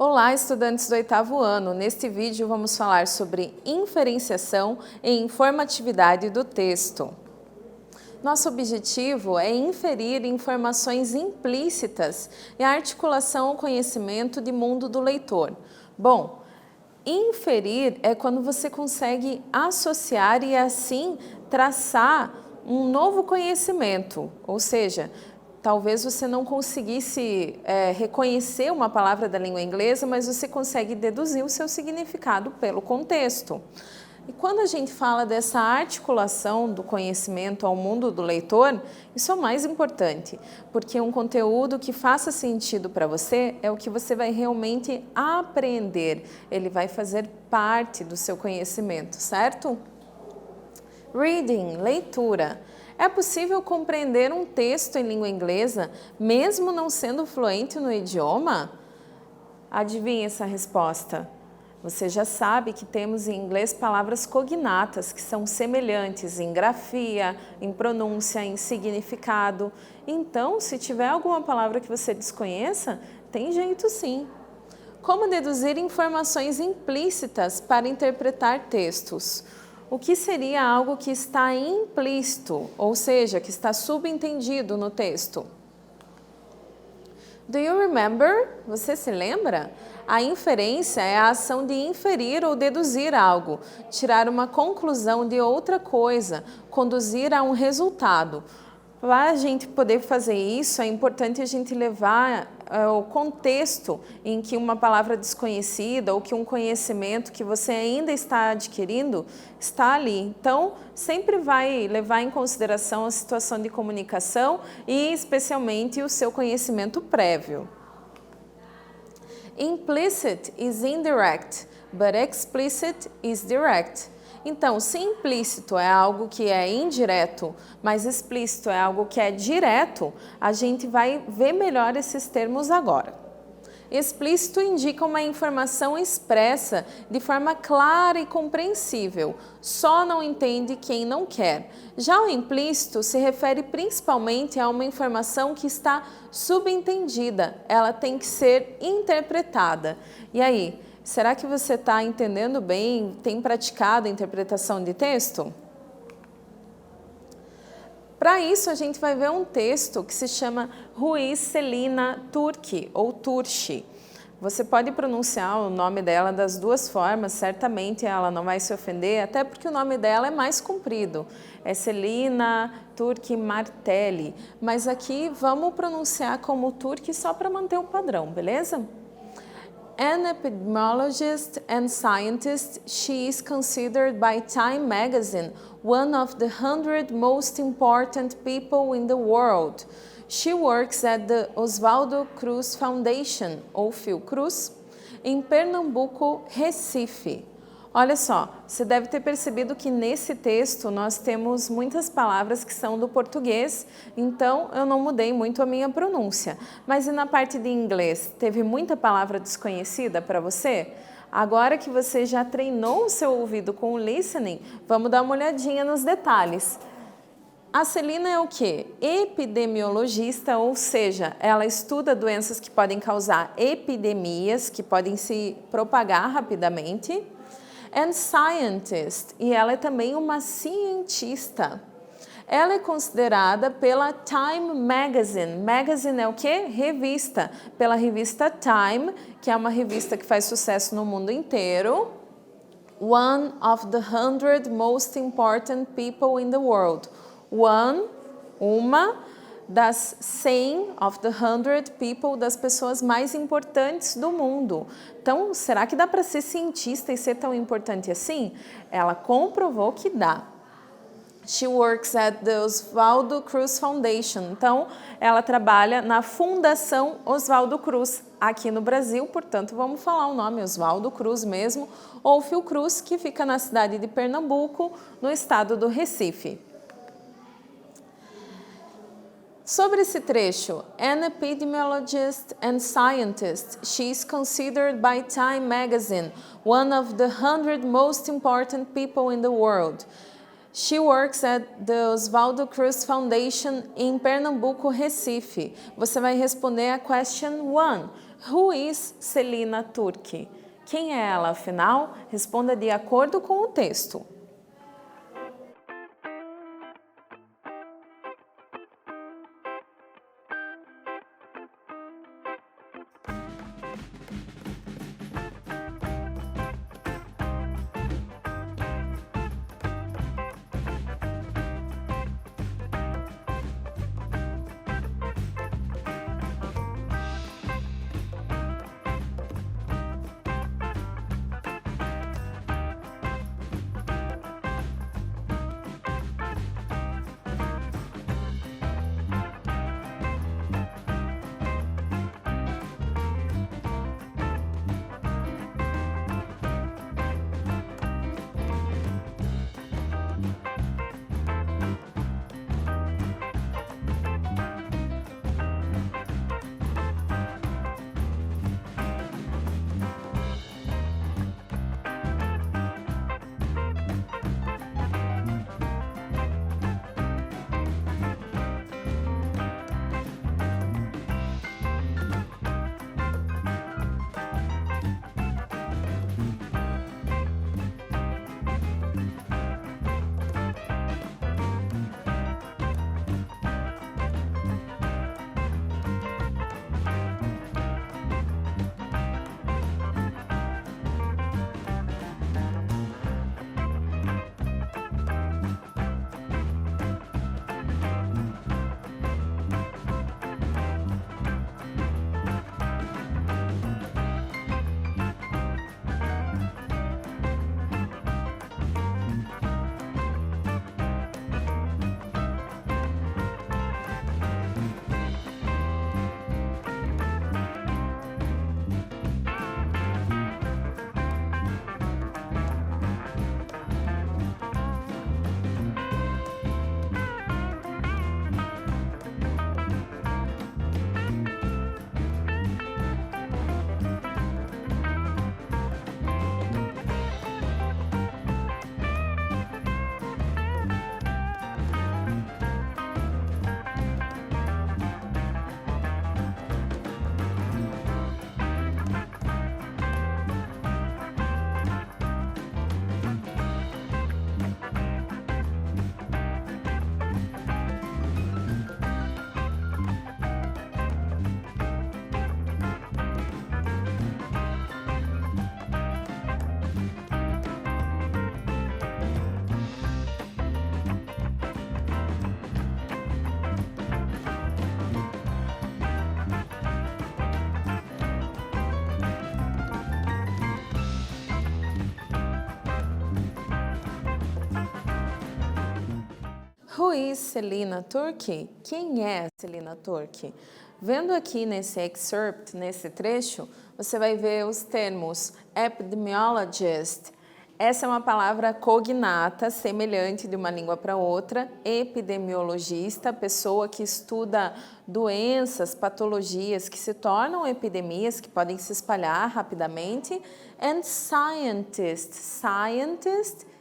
Olá, estudantes do 8º ano! Neste vídeo vamos falar sobre inferenciação e informatividade do texto. Nosso objetivo é inferir informações implícitas e a articulação ao conhecimento de mundo do leitor. Bom, inferir é quando você consegue associar e assim traçar um novo conhecimento, ou seja, talvez você não conseguisse reconhecer uma palavra da língua inglesa, mas você consegue deduzir o seu significado pelo contexto. E quando a gente fala dessa articulação do conhecimento ao mundo do leitor, isso é o mais importante, porque um conteúdo que faça sentido para você é o que você vai realmente aprender, ele vai fazer parte do seu conhecimento, certo? Reading, leitura. É possível compreender um texto em língua inglesa, mesmo não sendo fluente no idioma? Adivinhe essa resposta. Você já sabe que temos em inglês palavras cognatas, que são semelhantes em grafia, em pronúncia, em significado. Então, se tiver alguma palavra que você desconheça, tem jeito sim. Como deduzir informações implícitas para interpretar textos? O que seria algo que está implícito, ou seja, que está subentendido no texto? Do you remember? Você se lembra? A inferência é a ação de inferir ou deduzir algo, tirar uma conclusão de outra coisa, conduzir a um resultado. Para a gente poder fazer isso, é importante a gente levar o contexto em que uma palavra desconhecida ou que um conhecimento que você ainda está adquirindo está ali. Então, sempre vai levar em consideração a situação de comunicação e especialmente o seu conhecimento prévio. Implicit is indirect, but explicit is direct. Então, se implícito é algo que é indireto, mas explícito é algo que é direto, a gente vai ver melhor esses termos agora. Explícito indica uma informação expressa de forma clara e compreensível, só não entende quem não quer. Já o implícito se refere principalmente a uma informação que está subentendida, ela tem que ser interpretada. E aí? Será que você está entendendo bem, tem praticado a interpretação de texto? Para isso, a gente vai ver um texto que se chama Ruiz Celina Turki, ou Turchi. Você pode pronunciar o nome dela das duas formas, certamente ela não vai se ofender, até porque o nome dela é mais comprido. É Celina Turki Martelli, mas aqui vamos pronunciar como Turki só para manter o padrão, beleza? An epidemiologist and scientist, she is considered by Time magazine one of the 100 most important people in the world. She works at the Oswaldo Cruz Foundation, ou Fiocruz, em Pernambuco, Recife. Olha só, você deve ter percebido que nesse texto nós temos muitas palavras que são do português, então eu não mudei muito a minha pronúncia. Mas e na parte de inglês, teve muita palavra desconhecida para você? Agora que você já treinou o seu ouvido com o listening, vamos dar uma olhadinha nos detalhes. A Celina é o quê? Epidemiologista, ou seja, ela estuda doenças que podem causar epidemias, que podem se propagar rapidamente. And scientist, e ela é também uma cientista. Ela é considerada pela Time Magazine. Magazine é o quê? Revista. Pela revista Time, que é uma revista que faz sucesso no mundo inteiro. One of the 100 most important people in the world. Uma das 100 of the 100 people, das pessoas mais importantes do mundo. Então, será que dá para ser cientista e ser tão importante assim? Ela comprovou que dá. She works at the Oswaldo Cruz Foundation. Então, ela trabalha na Fundação Oswaldo Cruz, aqui no Brasil, portanto, vamos falar o nome Oswaldo Cruz mesmo, ou Fiocruz, que fica na cidade de Pernambuco, no estado do Recife. Sobre esse trecho, an epidemiologist and scientist, she is considered by Time magazine one of the 100 most important people in the world. She works at the Oswaldo Cruz Foundation em Pernambuco, Recife. Você vai responder a question 1. Who is Celina Turki? Quem é ela, afinal? Responda de acordo com o texto. Who is Celina Turki? Quem é Celina Turki? Vendo aqui nesse excerpt, nesse trecho, você vai ver os termos epidemiologist. Essa é uma palavra cognata, semelhante de uma língua para outra. Epidemiologista, pessoa que estuda doenças, patologias que se tornam epidemias, que podem se espalhar rapidamente. And scientist,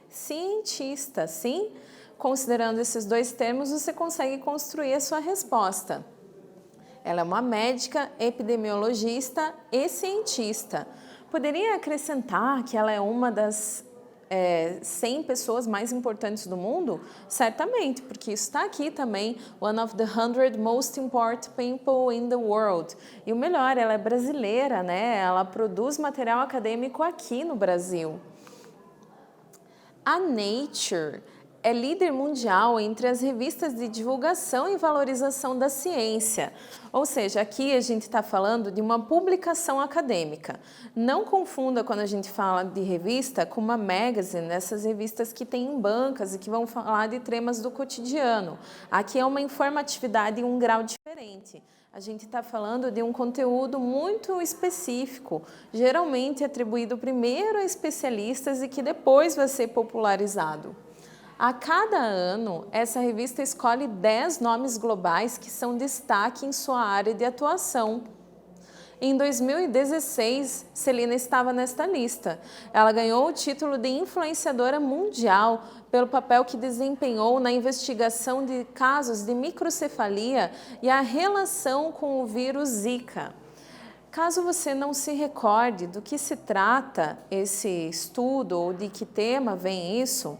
cientista, sim? Considerando esses dois termos, você consegue construir a sua resposta. Ela é uma médica, epidemiologista e cientista. Poderia acrescentar que ela é uma das 100 pessoas mais importantes do mundo? Certamente, porque isso está aqui também, one of the 100 most important people in the world. E o melhor, ela é brasileira, né? Ela produz material acadêmico aqui no Brasil. A Nature é líder mundial entre as revistas de divulgação e valorização da ciência. Ou seja, aqui a gente está falando de uma publicação acadêmica. Não confunda quando a gente fala de revista com uma magazine, essas revistas que tem em bancas e que vão falar de temas do cotidiano. Aqui é uma informatividade em um grau diferente. A gente está falando de um conteúdo muito específico, geralmente atribuído primeiro a especialistas e que depois vai ser popularizado. A cada ano, essa revista escolhe 10 nomes globais que são destaque em sua área de atuação. Em 2016, Celina estava nesta lista. Ela ganhou o título de influenciadora mundial pelo papel que desempenhou na investigação de casos de microcefalia e a relação com o vírus Zika. Caso você não se recorde do que se trata esse estudo ou de que tema vem isso,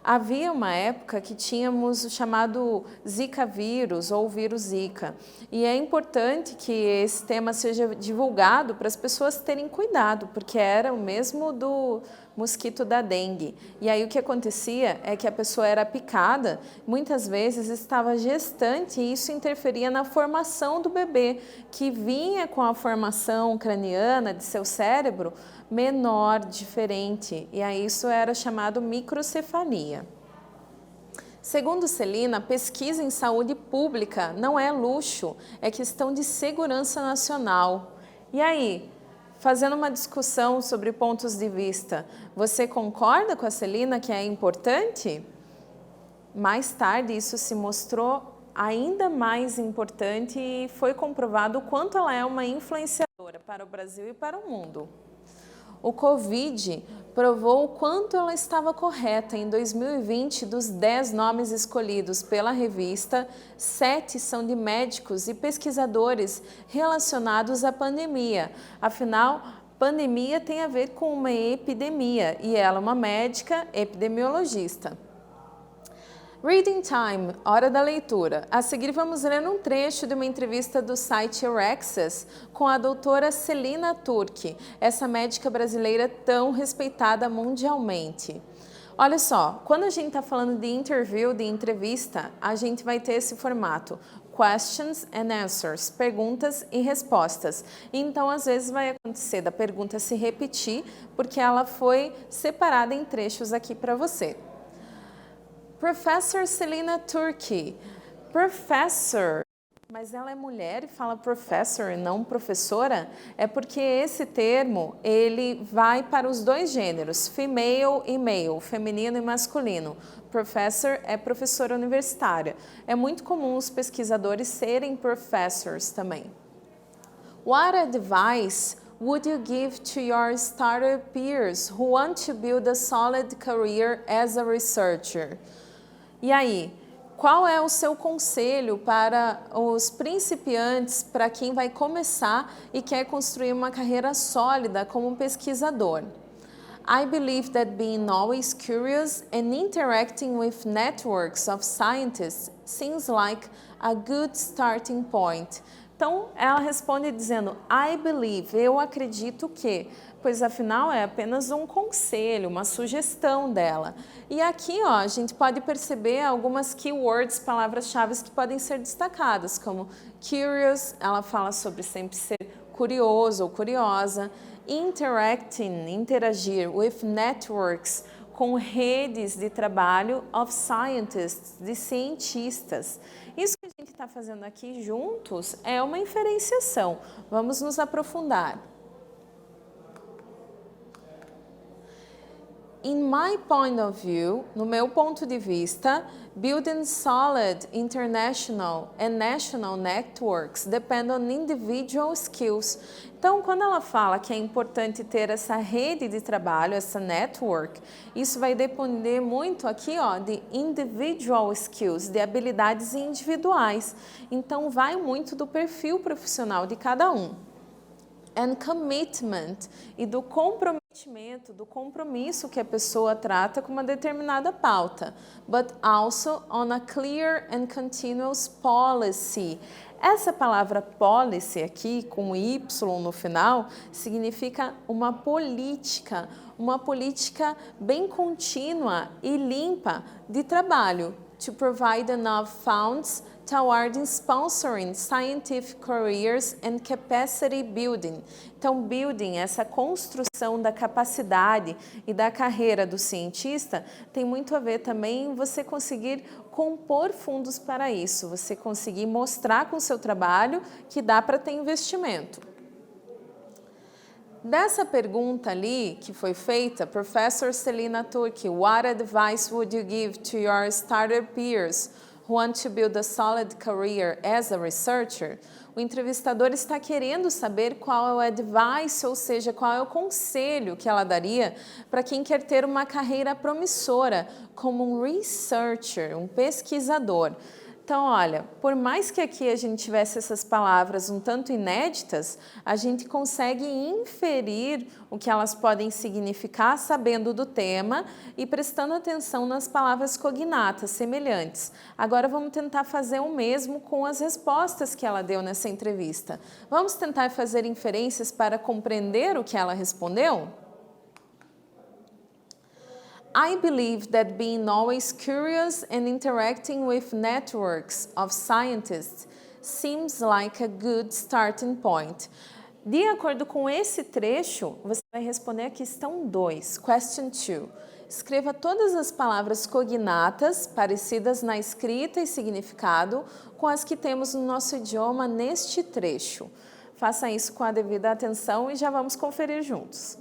havia uma época que tínhamos o chamado Zika vírus ou vírus Zika, e é importante que esse tema seja divulgado para as pessoas terem cuidado, porque era o mesmo do mosquito da dengue. E aí o que acontecia é que a pessoa era picada, muitas vezes estava gestante e isso interferia na formação do bebê, que vinha com a formação craniana de seu cérebro menor, diferente, e aí isso era chamado microcefalia. Segundo Celina, pesquisa em saúde pública não é luxo, é questão de segurança nacional. E aí, fazendo uma discussão sobre pontos de vista, você concorda com a Celina que é importante? Mais tarde isso se mostrou ainda mais importante e foi comprovado o quanto ela é uma influenciadora para o Brasil e para o mundo. O Covid provou o quanto ela estava correta. Em 2020, dos 10 nomes escolhidos pela revista, 7 são de médicos e pesquisadores relacionados à pandemia. Afinal, pandemia tem a ver com uma epidemia e ela é uma médica epidemiologista. Reading Time, hora da leitura. A seguir vamos ler um trecho de uma entrevista do site Eurexas com a doutora Celina Turki, essa médica brasileira tão respeitada mundialmente. Olha só, quando a gente está falando de interview, de entrevista, a gente vai ter esse formato. Questions and answers, perguntas e respostas. Então, às vezes vai acontecer da pergunta se repetir, porque ela foi separada em trechos aqui para você. Professor Celina Turki. Professor, mas ela é mulher e fala professor e não professora? É porque esse termo, ele vai para os dois gêneros, female e male, feminino e masculino. Professor é professora universitária. É muito comum os pesquisadores serem professors também. What advice would you give to your starter peers who want to build a solid career as a researcher? E aí, qual é o seu conselho para os principiantes, para quem vai começar e quer construir uma carreira sólida como pesquisador? I believe that being always curious and interacting with networks of scientists seems like a good starting point. Então, ela responde dizendo, I believe, eu acredito que, pois afinal é apenas um conselho, uma sugestão dela. E aqui, ó, a gente pode perceber algumas keywords, palavras-chave que podem ser destacadas, como curious, ela fala sobre sempre ser curioso ou curiosa, interacting, interagir, with networks, com redes de trabalho of scientists, de cientistas. Isso que a gente está fazendo aqui juntos é uma inferenciação. Vamos nos aprofundar. In my point of view, no meu ponto de vista, building solid international and national networks depend on individual skills. Então, quando ela fala que é importante ter essa rede de trabalho, essa network, isso vai depender muito aqui, ó, de individual skills, de habilidades individuais. Então, vai muito do perfil profissional de cada um. And commitment, e do comprometimento, do compromisso que a pessoa trata com uma determinada pauta, but also on a clear and continuous policy. Essa palavra policy aqui, com Y no final, significa uma política bem contínua e limpa de trabalho, to provide enough funds toward sponsoring scientific careers and capacity building. Então, building, essa construção da capacidade e da carreira do cientista, tem muito a ver também em você conseguir compor fundos para isso, você conseguir mostrar com o seu trabalho que dá para ter investimento. Dessa pergunta ali que foi feita, Professor Celina Turki, what advice would you give to your starter peers who want to build a solid career as a researcher? O entrevistador está querendo saber qual é o advice, ou seja, qual é o conselho que ela daria para quem quer ter uma carreira promissora como um researcher, um pesquisador. Então, olha, por mais que aqui a gente tivesse essas palavras um tanto inéditas, a gente consegue inferir o que elas podem significar sabendo do tema e prestando atenção nas palavras cognatas semelhantes. Agora vamos tentar fazer o mesmo com as respostas que ela deu nessa entrevista. Vamos tentar fazer inferências para compreender o que ela respondeu? I believe that being always curious and interacting with networks of scientists seems like a good starting point. De acordo com esse trecho, você vai responder a questão 2, question 2. Escreva todas as palavras cognatas parecidas na escrita e significado com as que temos no nosso idioma neste trecho. Faça isso com a devida atenção e já vamos conferir juntos.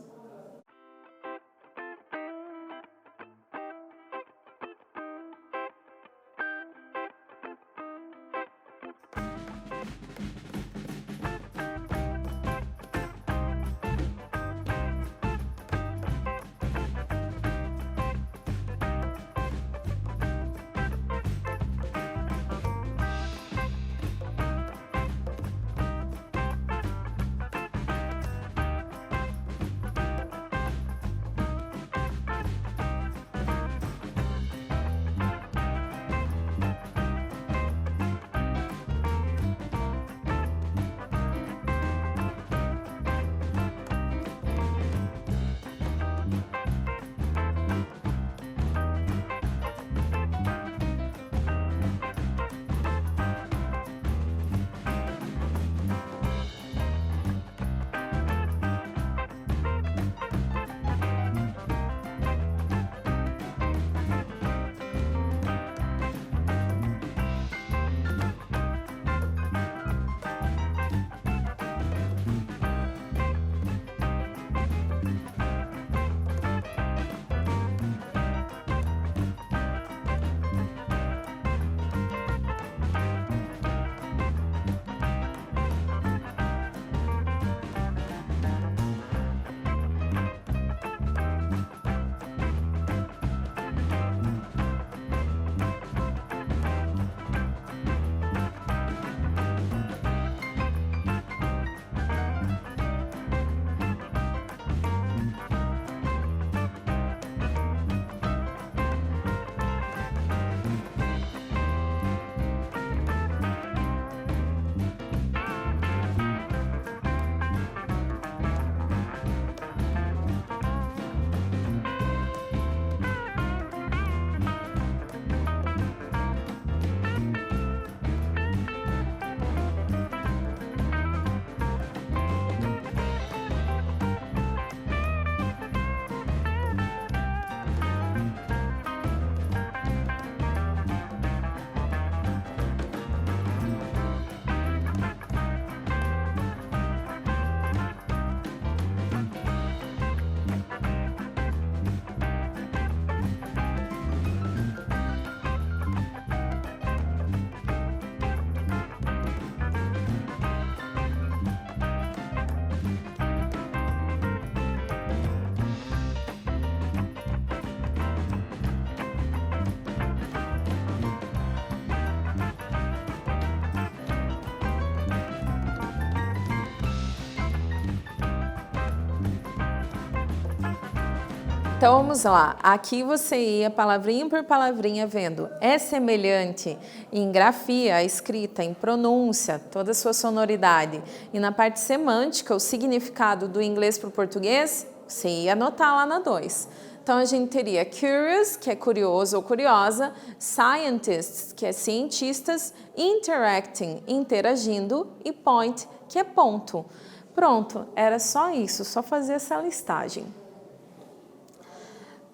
Então vamos lá, aqui você ia palavrinha por palavrinha vendo, é semelhante em grafia, escrita, em pronúncia, toda a sua sonoridade. E na parte semântica, o significado do inglês para o português, você ia anotar lá na 2. Então a gente teria curious, que é curioso ou curiosa, scientists, que é cientistas, interacting, interagindo, e point, que é ponto. Pronto, era só isso, só fazer essa listagem.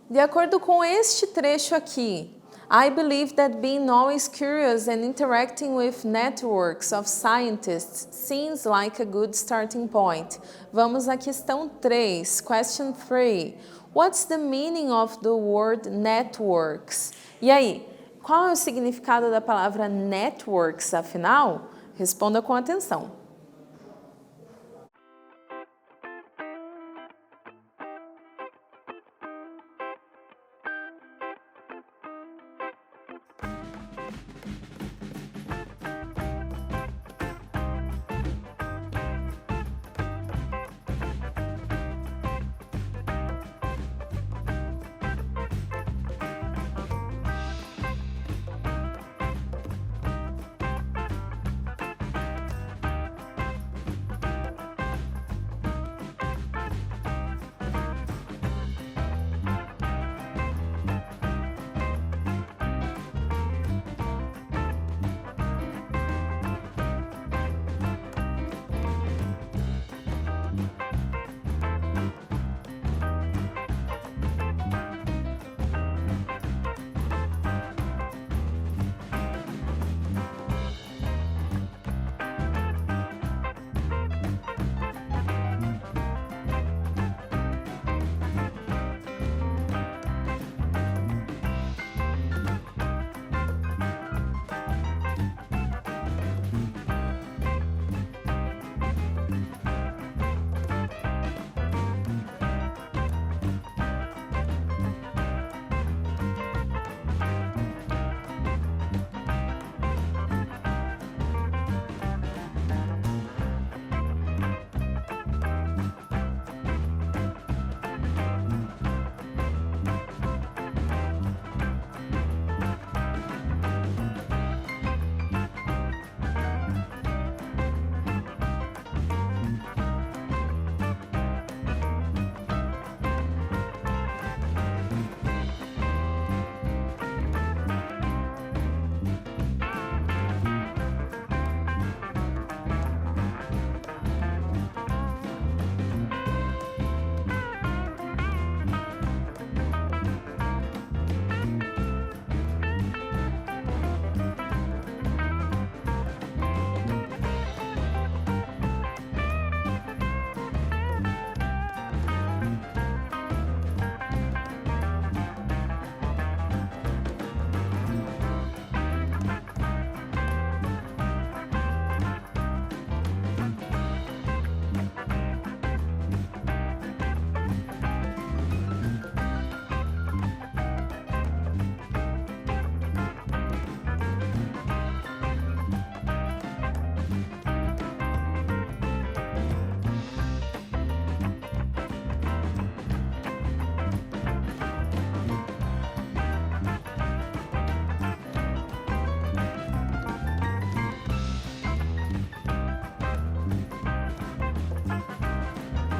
De acordo com este trecho aqui, I believe that being always curious and interacting with networks of scientists seems like a good starting point. Vamos à questão 3, question 3. What's the meaning of the word networks? E aí, qual é o significado da palavra networks, afinal? Responda com atenção.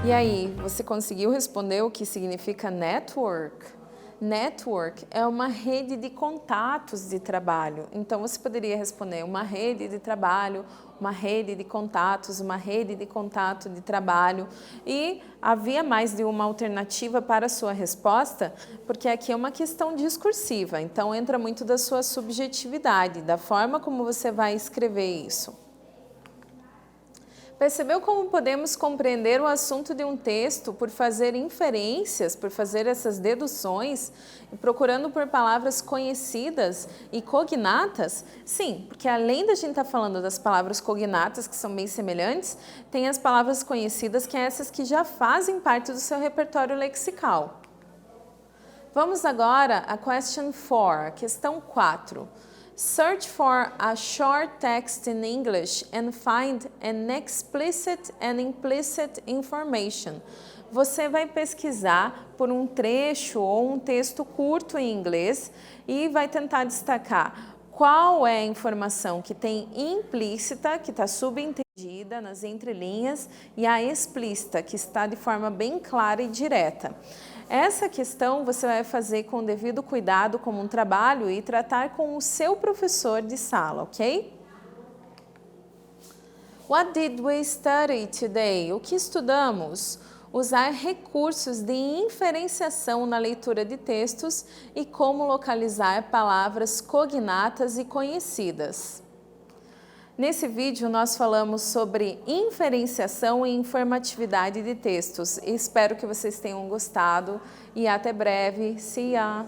E aí, você conseguiu responder o que significa network? Network é uma rede de contatos de trabalho. Então, você poderia responder uma rede de trabalho, uma rede de contatos, uma rede de contato de trabalho. E havia mais de uma alternativa para a sua resposta, porque aqui é uma questão discursiva. Então, entra muito da sua subjetividade, da forma como você vai escrever isso. Percebeu como podemos compreender o assunto de um texto por fazer inferências, por fazer essas deduções, e procurando por palavras conhecidas e cognatas? Sim, porque além da gente estar falando das palavras cognatas, que são bem semelhantes, tem as palavras conhecidas, que são essas que já fazem parte do seu repertório lexical. Vamos agora à question 4, questão 4. Search for a short text in English and find an explicit and implicit information. Você vai pesquisar por um trecho ou um texto curto em inglês e vai tentar destacar qual é a informação que tem implícita, que está subentendida nas entrelinhas, e a explícita, que está de forma bem clara e direta. Essa questão você vai fazer com o devido cuidado como um trabalho e tratar com o seu professor de sala, ok? What did we study today? O que estudamos? Usar recursos de inferenciação na leitura de textos e como localizar palavras cognatas e conhecidas. Nesse vídeo nós falamos sobre inferenciação e informatividade de textos. Espero que vocês tenham gostado e até breve. See ya!